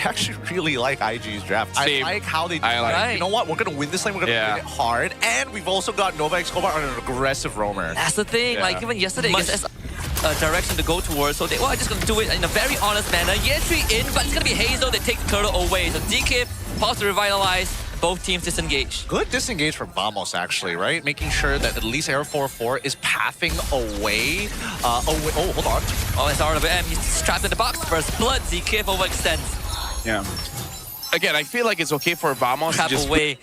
actually really like IG's draft. Same. I like how they do like You know what? We're going to win this lane. We're going to win it hard. And we've also got Nova Escobar on an aggressive roamer. That's the thing. Like, even yesterday, against direction to go towards, so they were just going to do it in a very honest manner. Yetri in, but it's going to be Hazel that takes Turtle away. So DK, pause to revitalize. Both teams disengage. Good disengage from Vamos, actually, right? Making sure that at least Air 4-4 is pathing away. Oh, hold on. Oh, it's RWM. He's trapped in the box. First blood. ZK overextends. Yeah. Again, I feel like it's okay for Vamos Trap to just away.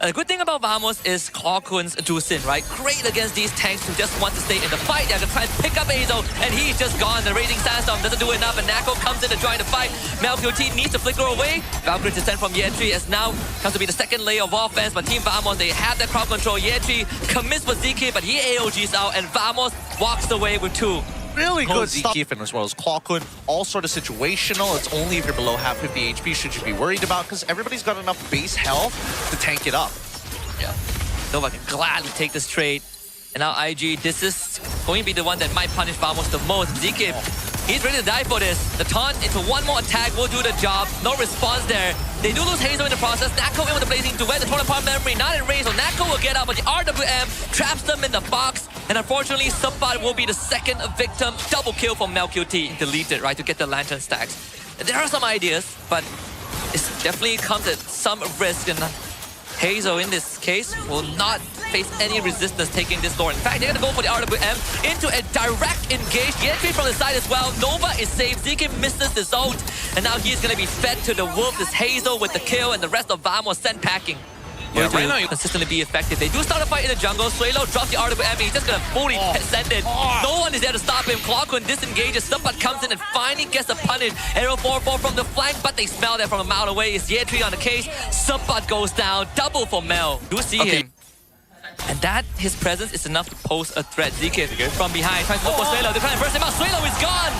The good thing about Vamos is Claw Kun's Dusin, right? Great against these tanks who just want to stay in the fight. They're going to try and pick up Hazel, and he's just gone. The Raging Sandstorm doesn't do enough, and Nako comes in to join the fight. mlbb needs to flicker away. Valkyrie descent from Yetri as now comes to be the second layer of offense, but Team Vamos, they have that crowd control. Yetri commits for ZK, but he AOGs out, and Vamos walks away with 2. Really good stuff. As well as Claw Kun, all sort of situational. It's only if you're below half 50 HP should you be worried about, because everybody's got enough base health to tank it up. Yeah. Nova can gladly take this trade. And now IG, this is going to be the one that might punish Vamos the most. ZK, he's ready to die for this. The taunt into one more attack will do the job. No response there. They do lose Hazel in the process. Nako in with the blazing duet. The total part memory not in range, so Nako will get out, but the RWM traps them in the box. And unfortunately, Subbat will be the second victim. Double kill from mlbb. Deleted, right, to get the lantern stacks. There are some ideas, but it definitely comes at some risk. And Hazel, in this case, will not face any resistance taking this door. In fact, they're going to go for the RWM into a direct engage. Yetri from the side as well. Nova is safe. ZK misses his ult. And now he's going to be fed to the wolf. This Hazel with the kill, and the rest of Vamos sent packing. Yeah, right now, consistently be effective. They do start a fight in the jungle. Suelo drops the RWM. He's just going to fully send it. No one is there to stop him. Clawkun disengages. Subbat comes in and finally gets a punish. Arrow 4-4 from the flank, but they smell that from a mile away. It's Yetri on the case. Subbat goes down. Double for Mel. Do see him. And that, his presence is enough to pose a threat. ZK from behind tries to look for Suelo. They're trying to burst him out. Suelo is gone.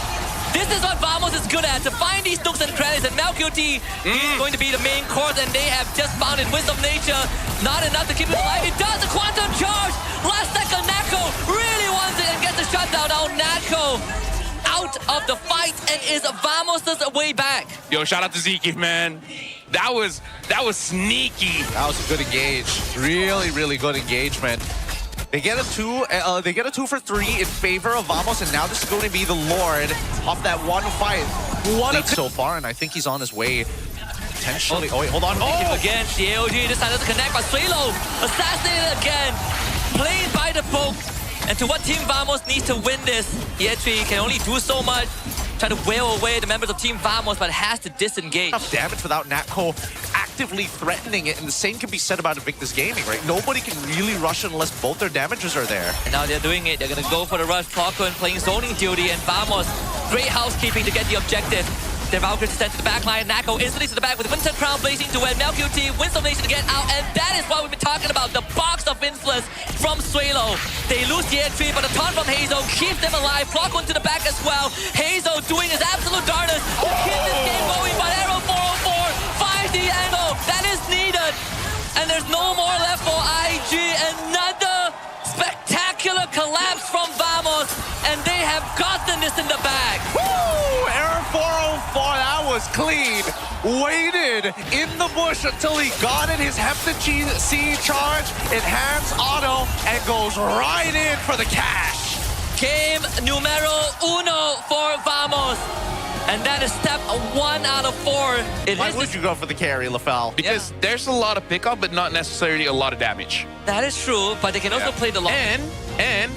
This is what Vamos is good at, to find these nooks and credits, and mlbb is going to be the main course, and they have just found it. Wisdom Nature, not enough to keep it alive. It does, the Quantum Charge! Last second, Nako really wants it and gets the shutdown. Now Nako out of the fight and is Vamos' way back. Yo, shout out to ZK, man. That was sneaky. That was a good engage. Really, really good engagement. They get a 2 for 3 in favor of Vamos, and now this is going to be the Lord off that one fight. What a so far, and I think he's on his way. Potentially. Oh, wait, hold on. Again, the AOG this time doesn't connect, but Suelo assassinated again. Played by the poke. And to what Team Vamos needs to win this, Yetri can only do so much. Trying to wail away the members of Team Vamos, but has to disengage. Enough damage without Nako actively threatening it, and the same can be said about Invictus Gaming, right? Nobody can really rush unless both their damages are there. And now they're doing it. They're going to go for the rush. Clawkun playing zoning duty, and Vamos, great housekeeping to get the objective. Their Valkyrie sent to the back line. Nako instantly to the back with Winter Crown blazing to win. mlbb wins the nation to get out, and that is what we've been talking about. The box of influence from Suelo. They lose the entry, but a taunt from Hazel keeps them alive. Clawkun to the back as well. Hazel doing his absolute darnest to keep this game going, but Arrow 404 finds the angle that is needed. And there's no more left for IG. Another spectacular collapse from Vamos, and they have gotten this in the bag. Woo! Error 404, that was clean. Waited in the bush until he got it. His Hepta C charge, enhance auto, and goes right in for the cash. Game numero uno for Vamos. And that is step 1 out of 4. Why would you go for the carry, Lafel? Because there's a lot of pickup, but not necessarily a lot of damage. That is true, but they can also play the long. And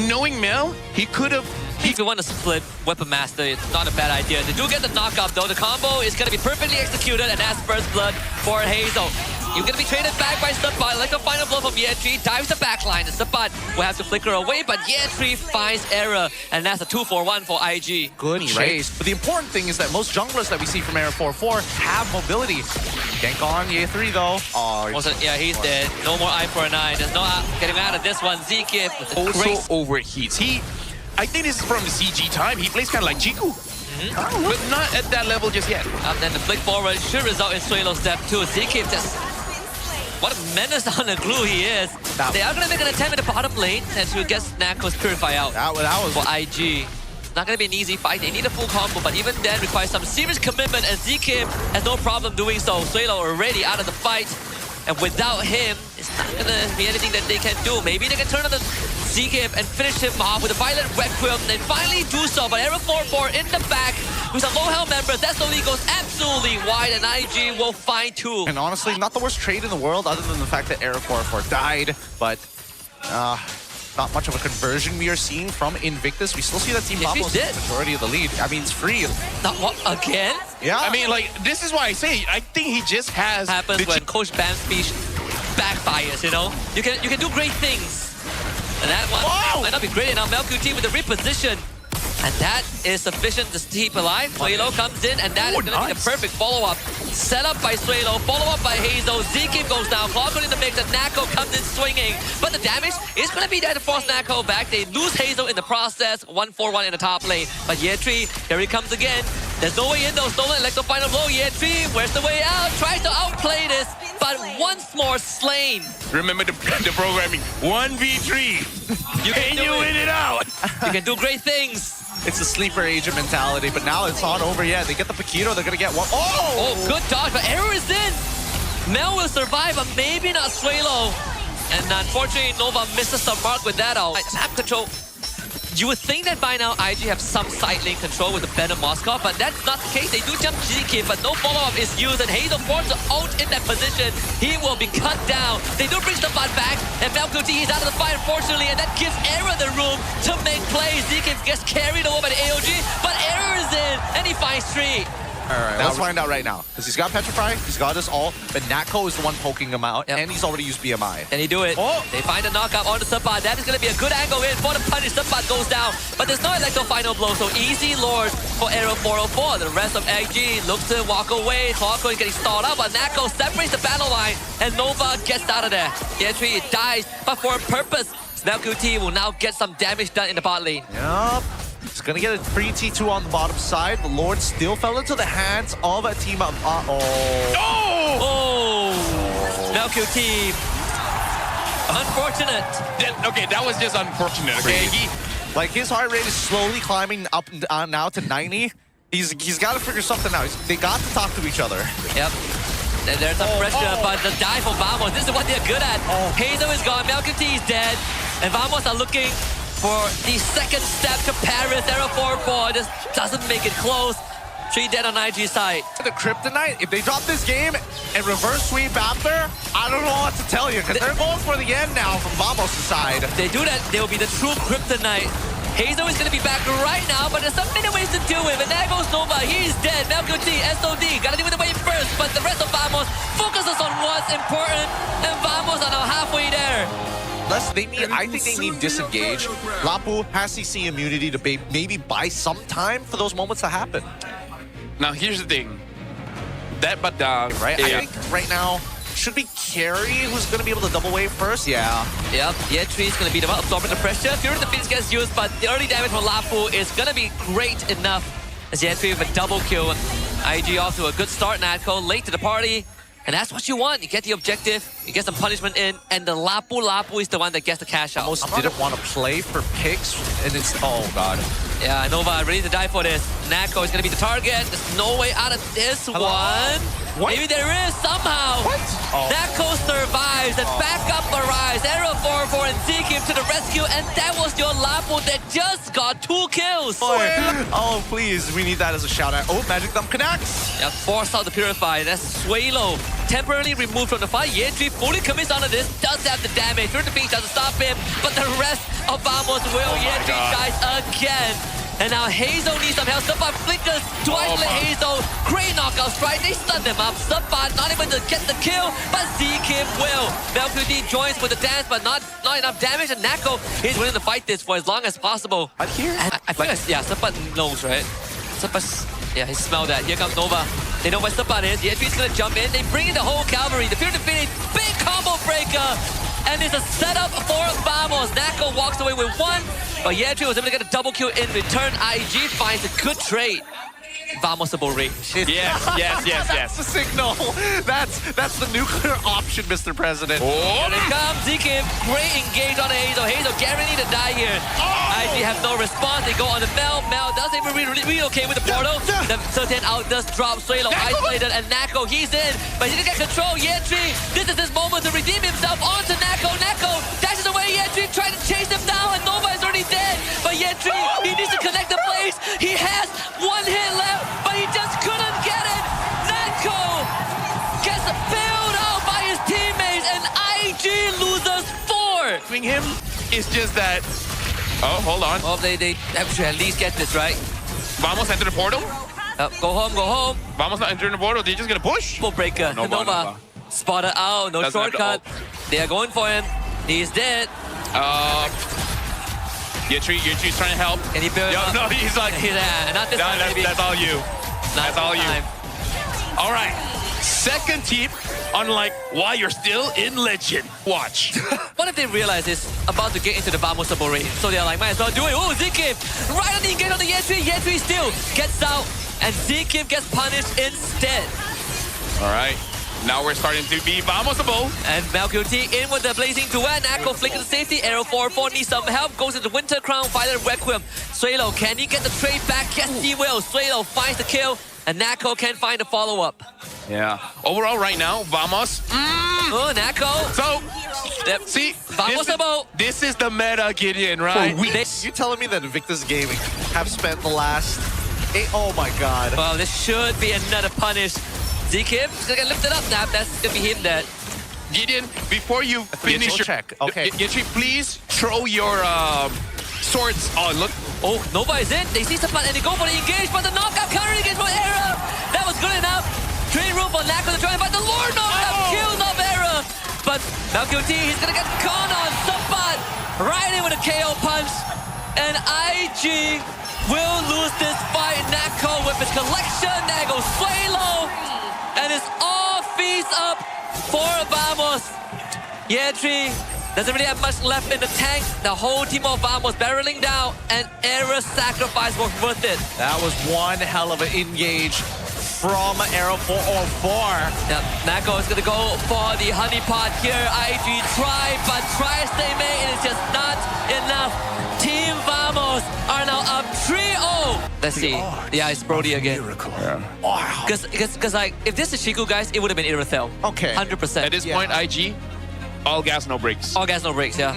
knowing Mel, he could have. If you want to split Weapon Master, it's not a bad idea. They do get the knockup though. The combo is going to be perfectly executed, and that's first blood for Hazel. You're going to be traded back by Subbat, like a final blow from Yetri, dives the backline, and Subbat will have to flicker away, but Yetri finds error, and that's a 2-for-1 for IG. Good chase. But the important thing is that most junglers that we see from Error 4-4 have mobility. Gank on Yetri though. Yeah, he's dead. No more eye for an eye. There's no getting out of this one. ZK also overheats. I think this is from the CG time. He plays kind of like Chiku. But not at that level just yet. Then the flick forward should result in Suelo's step 2. ZK just... What a menace on the glue he is. They are going to make an attempt at the bottom lane and to get Nako's Purify out. That was for IG. not going to be an easy fight. They need a full combo, but even then requires some serious commitment, and ZKIP has no problem doing so. Suelo already out of the fight, and without him, it's not going to be anything that they can do. Maybe they can turn on the ZKIP and finish him off with a violent Requiem, and finally do so. But Arrow 4-4 in the back with some low health members. That slowly goes absolutely wide, and IG will find two. And honestly, not the worst trade in the world, other than the fact that Arrow 4-4 died, but not much of a conversion we are seeing from Invictus. We still see that Team Vamos is the majority of the lead. I mean, it's free. Not what, again? Yeah. I mean, like, this is why I say, I think he just has... Happens when Coach Bam's speech backfires, you know? You can do great things. And that one might not be great enough. mlbb with the reposition. And that is sufficient to keep alive. Suelo comes in, and that is going to be the perfect follow-up. Set up by Suelo, follow-up by Hazel. ZKIP goes down, Clogged in the mix, and Nako comes in swinging. But the damage is going to be there to force Nako back. They lose Hazel in the process. 1-4-1 in the top lane. But Yetri, here he comes again. There's no way in though. Stolen Electro final blow. Yetri, where's the way out? Tries to outplay this, but once more slain. Remember the programming. 1v3. You can win it out. You can do great things. It's a sleeper agent mentality, but now it's not over yet. They get the Paquito, they're gonna get one. Oh, good dodge, but Arrow is in. Mel will survive, but maybe not Suelo. And unfortunately, Nova misses the mark with that out. Snap control. You would think that by now IG have some side lane control with the Venom Moskov, but that's not the case. They do jump ZKIP, but no follow-up is used, and Hazel forced to ult in that position. He will be cut down. They do bring the bot back, and mlbb is out of the fight, unfortunately, and that gives Era the room to make plays. ZKIP gets carried over by the AOG, but Era is in, and he finds Street. All right, let's find out right now. Because he's got Petrify, he's got us all, but Nako is the one poking him out, and he's already used BMI. Can he do it? They find a knockout on the Subbot. That is going to be a good angle in for the punish. Subbot goes down, but there's no Electro final blow, so easy Lord for Arrow 404. The rest of IG looks to walk away. Clogged is getting stalled out, but Nako separates the battle line, and Nova gets out of there. Yetri dies, but for a purpose. mlbb will now get some damage done in the bot lane. Yup. He's gonna get a free T2 on the bottom side. The Lord still fell into the hands of a team of... mlbb. Unfortunate. Okay, that was just unfortunate. Okay, like his heart rate is slowly climbing up now to 90. He's got to figure something out. They got to talk to each other. Yep. There's some pressure, but the dive from Vamos, this is what they're good at. Hazel is gone, mlbb is dead, and Vamos are looking for the second step to Paris. Arrow 4-4 just doesn't make it close. 3 dead on IG side. The Kryptonite, if they drop this game and reverse sweep after, I don't know what to tell you, because they're going for the end now from Vamos' side. If they do that, they will be the true Kryptonite. Hazel is going to be back right now, but there's so many ways to do it. And there goes Nova, he's dead. mlbb, SOD, gotta deal with the wave first, but the rest of Vamos focuses on what's important, and Vamos are now halfway there. I think they need disengage. Lapu has CC immunity to maybe buy some time for those moments to happen. Now here's the thing. That Badang, right? I think right now should be Carry who's going to be able to double wave first. Yeah. Yep. Yetri is going to be the one absorbing the pressure. Fury of the Phoenix gets used, but the early damage from Lapu is going to be great enough. As Yetri with a double kill. IG off to a good start. Nako late to the party. And that's what you want. You get the objective, you get some punishment in, and the Lapu is the one that gets the cash out. Almost didn't want to play for picks, and it's... Oh, God. Yeah, Nova ready to die for this. Nako is going to be the target. There's no way out of this one. What? Maybe there is somehow. What? Nako survives, and backup arrives. Arrow 4-4 and ZKIP to the rescue, and that was your Lapu that just got 2 kills. Oh, please. We need that as a shout-out. Oh, Magic Thumb connects. Yeah, force out the Purify. That's Suelo. Temporarily removed from the fight. Yetri fully commits onto this. Does have the damage. Through the beach doesn't stop him, but the rest of Vamos will. Yetri dies again. And now Hazel needs some help. Subbot flickers twice to Hazel. Great knockout strike. They stun them up. Subbot not able to get the kill, but ZKIP will. mlbb joins with the dance, but not enough damage. And Nako is willing to fight this for as long as possible. I feel yeah, Subbot knows, right? Yeah, he smelled that. Here comes Nova. They know what Subbot is. Yetri's gonna jump in. They bring in the whole cavalry. The Fury of the Phoenix, big combo breaker. And it's a setup for Vamos. Nako walks away with 1, but Yetri was able to get a double kill in return. IG finds a good trade. Vamos-able range. Yes. That's the signal. That's the nuclear option, Mr. President. Here it comes. ZKIP, great engage on Hazel. Hazel guaranteed to die here. IG IG have no response. They go on the Mel. Mel doesn't even relocate with the portal. The certain out does drop. Suelo isolated and Nako, he's in. But he didn't get control. Yetri, this is his moment to redeem himself onto Nako. Nako dashes away. Yetri trying to chase him down and Nova is already dead. But Yetri, he needs to connect the blades. He has one hit left, but he just couldn't get it. Nako gets bailed out by his teammates and IG loses 4. Him is just that. Oh, hold on. Oh, they should at least get this right. Vamos enter the portal. Go home, go home. Vamos not entering the portal. They're just gonna push. Full breaker. Nova spotted out. No shortcut. They are going for him. He's dead. Yetri's trying to help. Can he build up? No, he's like, yeah, not this time, baby. That's all you. That's all you. All right. Second team, unlike why you're still in Legend. Watch. What if they realize it's about to get into the Vamos raid? So they're like, might as well do it. Oh, ZKIP! Right on the engage on the Yetri. Yetri still gets out, and ZKIP gets punished instead. All right. Now we're starting to be Vamosable. And MlBB in with the blazing duet. Nako flicking to safety. Arrow 4-4 needs some help. Goes into Winter Crown. Fighter Requiem. Suelo, can he get the trade back? Yes, he will. Suelo finds the kill. And Nako can't find the follow-up. Yeah. Overall, right now, Vamos. Oh, Nako. So, see, this is the meta, Gideon, right? You telling me that Invictus Gaming have spent the last 8? Oh my god. Well, this should be another punish. ZKIP is gonna get lifted up. That's gonna be him dead. Gideon, before you finish your check, okay. Yetri, please throw your swords. Oh, look. Oh, Nova is in. They see Sapat and they go for the engage, but the knockout counter engage for Era. That was good enough. Train room for Nako to try and fight the Lord knockout kills off Era. But MlBB, he's gonna get gone on Sapat. Right in with a KO punch. And IG will lose this fight. Nako with his collection. There goes Suelo. And it's all feast up for Vamos. Yetri doesn't really have much left in the tank. The whole team of Vamos barreling down, and Era's sacrifice was worth it. That was one hell of an engage from Arrow 404. Yep, Nako is going to go for the honeypot here. IG tried, but tries they may, and it's just not enough. Team Vamos are now up 3-0. Let's see. Yeah, it's Brody again. Wow. Because like, if this is Shiku, guys, it would have been Irithel. Okay. 100%. At this point, IG, all gas, no brakes. All gas, no brakes, yeah.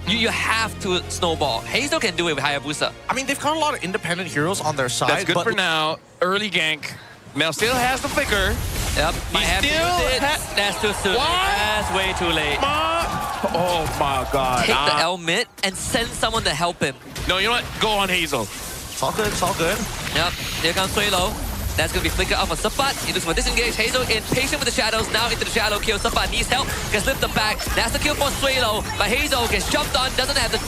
You have to snowball. Hazel can do it with Hayabusa. I mean, they've got a lot of independent heroes on their side. That's good for now. Early gank. Mel still has the flicker. Yep. That's too soon. That's way too late. Oh my god. Take the L mid and send someone to help him. No, you know what? Go on Hazel. It's all good, it's all good. Yep. Here comes Suelo. That's going to be flickered off of Sapat. He looks for disengage. Hazel impatient with the shadows. Now into the shadow kill. Sapat needs help. Gets lifted back. That's the kill for Suelo. But Hazel gets jumped on. Doesn't have the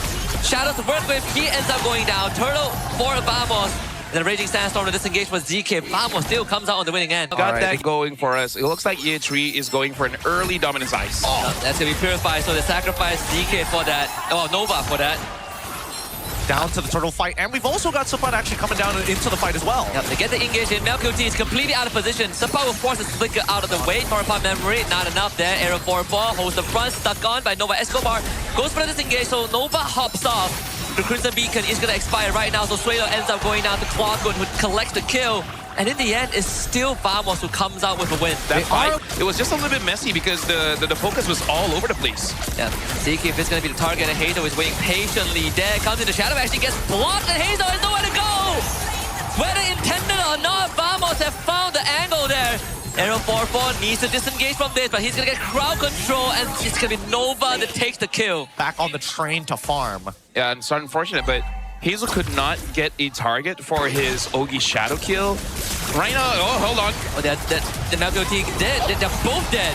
shadows to work with. He ends up going down. Turtle for Vamos. The Raging Sandstorm to disengage for ZKIP. Vamos still comes out on the winning end. Got that going for us. It looks like Yetri is going for an early dominance ice. That's going to be purified. So they sacrifice ZKIP for that. Oh, Nova for that. Down to the turtle fight. And we've also got Sapat actually coming down into the fight as well. Yep, they get the engage in. MlBB is completely out of position. Sapat will force his flicker out of the way. Torapod memory, not enough there. Arrow 4-4 holds the front, stuck on by Nova Escobar. Goes for the disengage, so Nova hops off. The Crimson Beacon is going to expire right now, so Suelo ends up going down to Clockwood, who collects the kill. And in the end, it's still Vamos who comes out with a win. That fight, it was just a little bit messy because the focus was all over the place. Yeah, ZKIP is going to be the target, and Hazel is waiting patiently. There comes in the shadow, actually gets blocked, and Hazel has nowhere to go! Whether intended or not, Vamos have found the angle there. Arrow 4-4 needs to disengage from this, but he's going to get crowd control, and it's going to be Nova that takes the kill. Back on the train to farm. Yeah, and it's unfortunate, but Hazel could not get a target for his Ogi shadow kill. Right now, oh, hold on. Oh, the MlBB dead. They're both dead.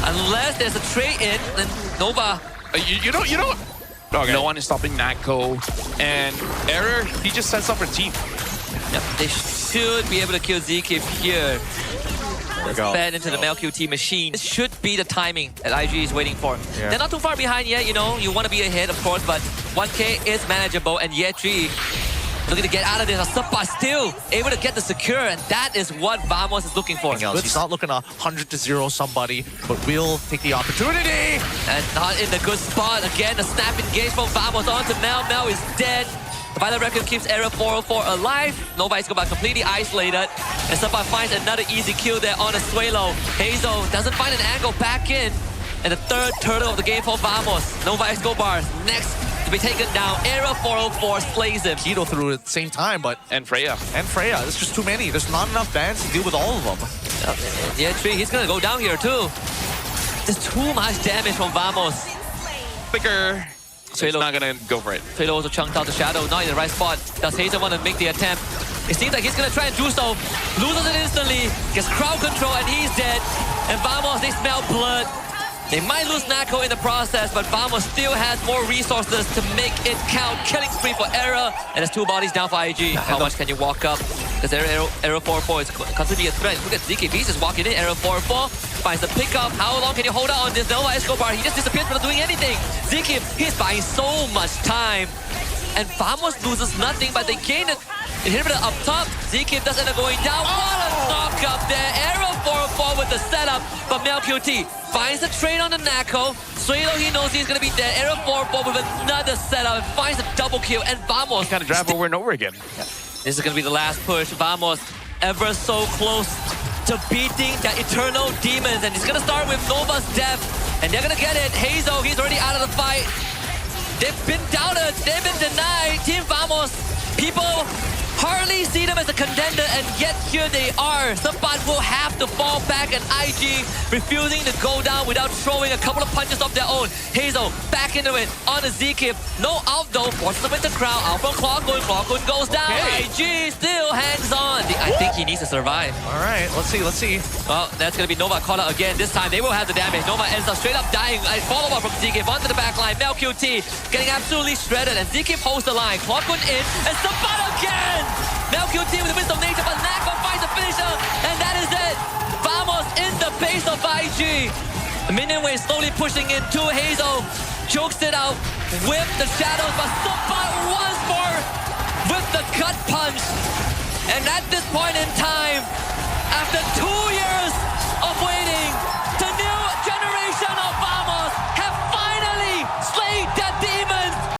Unless there's a trade in, then Nova. You don't. Okay. No one is stopping Nako. And Error, he just sets up her team. Yep, they should be able to kill ZKIP here. Fed into the MlBB machine. This should be the timing that IG is waiting for. Yeah. They're not too far behind yet, you know. You want to be ahead, of course, but 1K is manageable, and Yetri looking to get out of this. Sapa still able to get the secure, and that is what Vamos is looking for. He's not looking to 100-0 somebody, but will take the opportunity. And not in the good spot. Again, a snap engage from Vamos onto Mel. Mel is dead. The Violet Record keeps Era 404 alive. Nova Escobar completely isolated. And Sapa finds another easy kill there on a Suelo. Hazel doesn't find an angle back in. And the third turtle of the game for Vamos. Nova Escobar next to be taken down. Era 404 slays him. Keto through at the same time, but... And Freya. There's just too many. There's not enough bands to deal with all of them. Yeah, Tree, he's gonna go down here too. There's too much damage from Vamos. Flicker. He's not gonna go for it. Suelo also chunked out the Shadow, not in the right spot. Does Hazel want to make the attempt? It seems like he's gonna try and do so. Loses it instantly, gets crowd control, and he's dead. And Vamos, they smell blood. They might lose Nako in the process, but Vamos still has more resources to make it count. Killing spree for Era, and there's 2 bodies down for IG. How much can you walk up? Because Era 4-4 is constantly a threat. Look at ZK, he's just walking in. Era 4-4 finds the pickup. How long can you hold out on this Nova Escobar? He just disappears without doing anything. ZK, he's buying so much time. And Vamos loses nothing, but they gain it. Inhibitor up top. ZK does end up going down. What a knock up there. Era 4-4 with the setup, but MLQT finds the trade on the Nako. Suelo, he knows he's going to be dead. Era 4-4 with another setup and finds a double kill. And Vamos Kind of drive over and over again. This is going to be the last push. Vamos ever so close to beating the Eternal Demons. And he's going to start with Nova's death. And they're going to get it. Hazel, he's already out of the fight. They've been doubted. They've been denied. Team Vamos, people hardly see them as a contender, and yet here they are. Sampat will have to fall back, and IG refusing to go down without throwing a couple of punches of their own. Hazel back into it on the Z-Kip. No out though, forces them into crowd. Out from Clawgun. Clawgun goes down. Okay. IG still hangs on. I think he needs to survive. All right, let's see. Well, that's going to be Nova caught out again. This time they will have the damage. Nova ends up straight up dying. A follow-up from Z-Kip onto the back line. MelQT getting absolutely shredded, and Z-Kip holds the line. Clawgun in, and Sampat again! MelQT with the wisdom of nature, but Nako finds the finisher, and that is it. Vamos in the base of IG. The minion wave slowly pushing in to Hazel. Chokes it out with the shadows, but Sampat once more with the gut punch. And at this point in time,